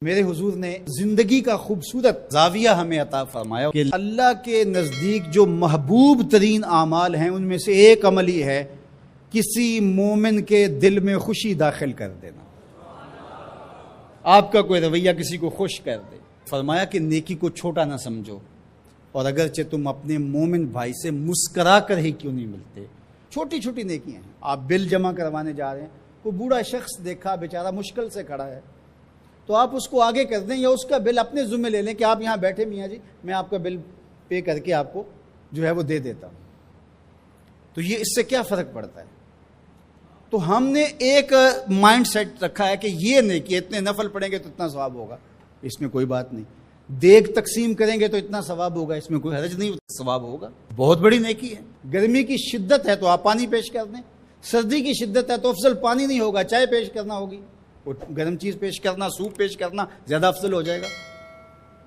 میرے حضور نے زندگی کا خوبصورت زاویہ ہمیں عطا فرمایا کہ اللہ کے نزدیک جو محبوب ترین اعمال ہیں ان میں سے ایک عمل ہی ہے کسی مومن کے دل میں خوشی داخل کر دینا۔ آپ کا کوئی رویہ کسی کو خوش کر دے۔ فرمایا کہ نیکی کو چھوٹا نہ سمجھو، اور اگرچہ تم اپنے مومن بھائی سے مسکرا کر ہی کیوں نہیں ملتے، چھوٹی چھوٹی نیکیاں ہیں۔ آپ بل جمع کروانے جا رہے ہیں، کوئی بوڑھا شخص دیکھا بیچارہ مشکل سے کھڑا ہے، تو آپ اس کو آگے کر دیں یا اس کا بل اپنے ذمہ لے لیں کہ آپ یہاں بیٹھے میاں جی، میں آپ کا بل پے کر کے آپ کو جو ہے وہ دے دیتا ہوں۔ تو یہ اس سے کیا فرق پڑتا ہے؟ تو ہم نے ایک مائنڈ سیٹ رکھا ہے کہ یہ نیکی اتنے نفل پڑھیں گے تو اتنا ثواب ہوگا، اس میں کوئی بات نہیں۔ دیگ تقسیم کریں گے تو اتنا ثواب ہوگا، اس میں کوئی حرج نہیں، ثواب ہوگا۔ بہت بڑی نیکی ہے۔ گرمی کی شدت ہے تو آپ پانی پیش کر دیں، سردی کی شدت ہے تو افضل پانی نہیں ہوگا، چائے پیش کرنا ہوگی، گرم چیز پیش کرنا، سوپ پیش کرنا زیادہ افضل ہو جائے گا۔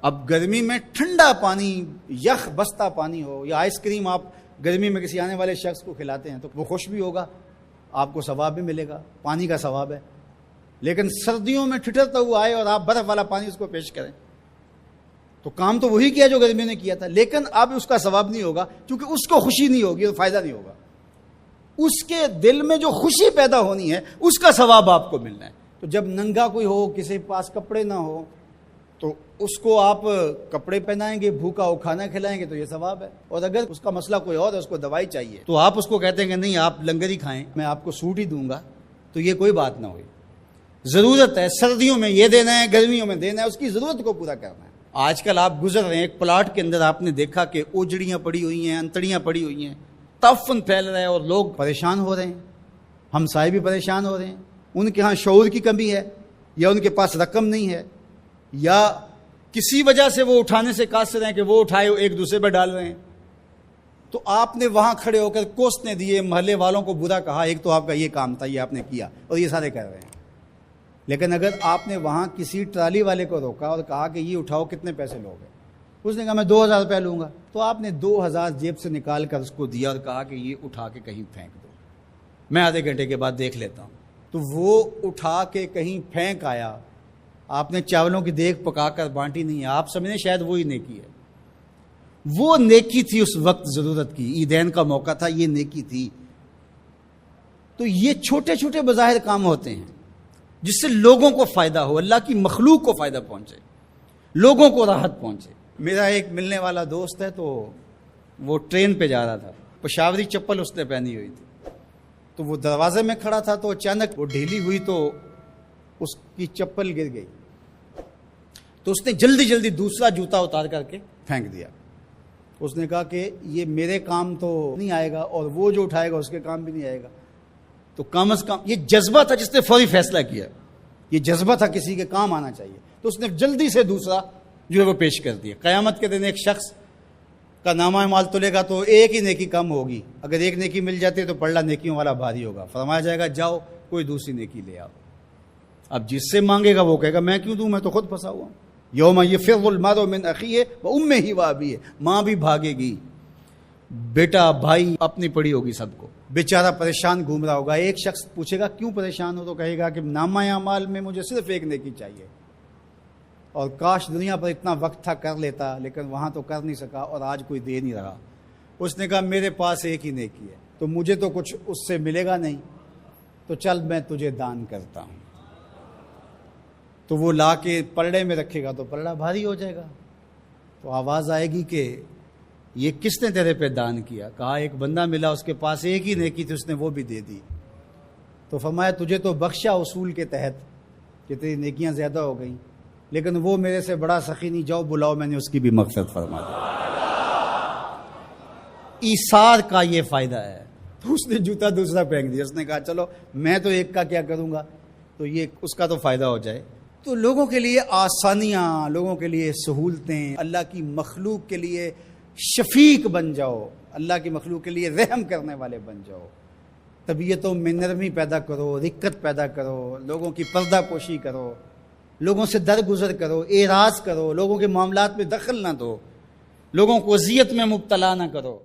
اب گرمی میں ٹھنڈا پانی، یخ بستہ پانی ہو یا آئس کریم آپ گرمی میں کسی آنے والے شخص کو کھلاتے ہیں تو وہ خوش بھی ہوگا، آپ کو ثواب بھی ملے گا، پانی کا ثواب ہے۔ لیکن سردیوں میں ٹھٹرتا ہوا آئے اور آپ برف والا پانی اس کو پیش کریں تو کام تو وہی کیا جو گرمیوں نے کیا تھا، لیکن اب اس کا ثواب نہیں ہوگا کیونکہ اس کو خوشی نہیں ہوگی، تو فائدہ نہیں ہوگا۔ اس کے دل میں جو خوشی پیدا ہونی ہے اس کا ثواب آپ کو ملنا ہے۔ تو جب ننگا کوئی ہو، کسی کے پاس کپڑے نہ ہو، تو اس کو آپ کپڑے پہنائیں گے، بھوکا ہو کھانا کھلائیں گے تو یہ ثواب ہے۔ اور اگر اس کا مسئلہ کوئی اور ہے، اس کو دوائی چاہیے، تو آپ اس کو کہتے ہیں کہ نہیں آپ لنگر ہی کھائیں، میں آپ کو سوٹ ہی دوں گا، تو یہ کوئی بات نہ ہوئی۔ ضرورت ہے سردیوں میں یہ دینا ہے، گرمیوں میں دینا ہے، اس کی ضرورت کو پورا کرنا ہے۔ آج کل آپ گزر رہے ہیں ایک پلاٹ کے اندر، آپ نے دیکھا کہ اوجڑیاں پڑی ہوئی ہیں، انتڑیاں پڑی ہوئی ہیں، تعفن پھیل رہا ہے اور لوگ پریشان ہو رہے ہیں، ہمسائے بھی پریشان ہو رہے ہیں۔ ان کے ہاں شعور کی کمی ہے، یا ان کے پاس رقم نہیں ہے، یا کسی وجہ سے وہ اٹھانے سے قاصر ہیں کہ وہ اٹھائے ایک دوسرے پہ ڈال رہے ہیں۔ تو آپ نے وہاں کھڑے ہو کر کوسنے دیے، محلے والوں کو برا کہا، ایک تو آپ کا یہ کام تھا، یہ آپ نے کیا اور یہ سارے کر رہے ہیں۔ لیکن اگر آپ نے وہاں کسی ٹرالی والے کو روکا اور کہا کہ یہ اٹھاؤ، کتنے پیسے لوگے؟ اس نے کہا میں 2000 روپے لوں گا، تو آپ نے 2000 جیب سے نکال کر اس کو دیا اور کہا کہ یہ اٹھا کے کہیں پھینک دو، میں آدھے گھنٹے کے بعد دیکھ لیتا ہوں۔ تو وہ اٹھا کے کہیں پھینک آیا، آپ نے چاولوں کی دیگ پکا کر بانٹی نہیں ہے، آپ سمجھیں شاید وہی نیکی ہے۔ وہ نیکی تھی اس وقت ضرورت کی، عیدین کا موقع تھا، یہ نیکی تھی۔ تو یہ چھوٹے چھوٹے بظاہر کام ہوتے ہیں جس سے لوگوں کو فائدہ ہو، اللہ کی مخلوق کو فائدہ پہنچے، لوگوں کو راحت پہنچے۔ میرا ایک ملنے والا دوست ہے، تو وہ ٹرین پہ جا رہا تھا، پشاوری چپل اس نے پہنی ہوئی تھی، تو وہ دروازے میں کھڑا تھا، تو اچانک وہ ڈھیلی ہوئی تو اس کی چپل گر گئی، تو اس نے جلدی جلدی دوسرا جوتا اتار کر کے پھینک دیا۔ اس نے کہا کہ یہ میرے کام تو نہیں آئے گا اور وہ جو اٹھائے گا اس کے کام بھی نہیں آئے گا، تو کم از کم یہ جذبہ تھا جس نے فوری فیصلہ کیا، یہ جذبہ تھا کسی کے کام آنا چاہیے، تو اس نے جلدی سے دوسرا جو ہے وہ پیش کر دیا۔ قیامت کے دن ایک شخص کا نامہ اعمال تلے گا تو ایک ہی نیکی کم ہوگی، اگر ایک نیکی مل جاتی ہے تو پلڑا نیکیوں والا بھاری ہوگا۔ فرمایا جائے گا جاؤ کوئی دوسری نیکی لے آؤ۔ اب جس سے مانگے گا وہ کہے گا میں کیوں دوں، میں تو خود پھنسا ہوا ہوں۔ یوم یفر المرء من اخیہ وامہ وابیہ، ماں بھی بھاگے گی، بیٹا بھائی اپنی پڑی ہوگی، سب کو بیچارہ پریشان گھوم رہا ہوگا۔ ایک شخص پوچھے گا کیوں پریشان ہو، تو کہے گا کہ نامہ اعمال میں مجھے صرف ایک نیکی چاہیے، اور کاش دنیا پر اتنا وقت تھا کر لیتا، لیکن وہاں تو کر نہیں سکا اور آج کوئی دے نہیں رہا۔ اس نے کہا میرے پاس ایک ہی نیکی ہے، تو مجھے تو کچھ اس سے ملے گا نہیں، تو چل میں تجھے دان کرتا ہوں۔ تو وہ لا کے پلڑے میں رکھے گا تو پلڑا بھاری ہو جائے گا، تو آواز آئے گی کہ یہ کس نے تیرے پہ دان کیا؟ کہا ایک بندہ ملا، اس کے پاس ایک ہی نیکی تھی، اس نے وہ بھی دے دی۔ تو فرمایا تجھے تو بخشا اصول کے تحت کہ تیری نیکیاں زیادہ ہو گئیں، لیکن وہ میرے سے بڑا سخی نہیں، جاؤ بلاؤ، میں نے اس کی بھی مغفرت فرما دی۔ ایثار کا یہ فائدہ ہے۔ تو اس نے جوتا دوسرا پھینک دیا، اس نے کہا چلو میں تو ایک کا کیا کروں گا، تو یہ اس کا تو فائدہ ہو جائے۔ تو لوگوں کے لیے آسانیاں، لوگوں کے لیے سہولتیں، اللہ کی مخلوق کے لیے شفیق بن جاؤ، اللہ کی مخلوق کے لیے رحم کرنے والے بن جاؤ، طبیعتوں میں نرمی پیدا کرو، رقت پیدا کرو، لوگوں کی پردہ پوشی کرو، لوگوں سے درگزر کرو، اعراض کرو، لوگوں کے معاملات میں دخل نہ دو، لوگوں کو اذیت میں مبتلا نہ کرو۔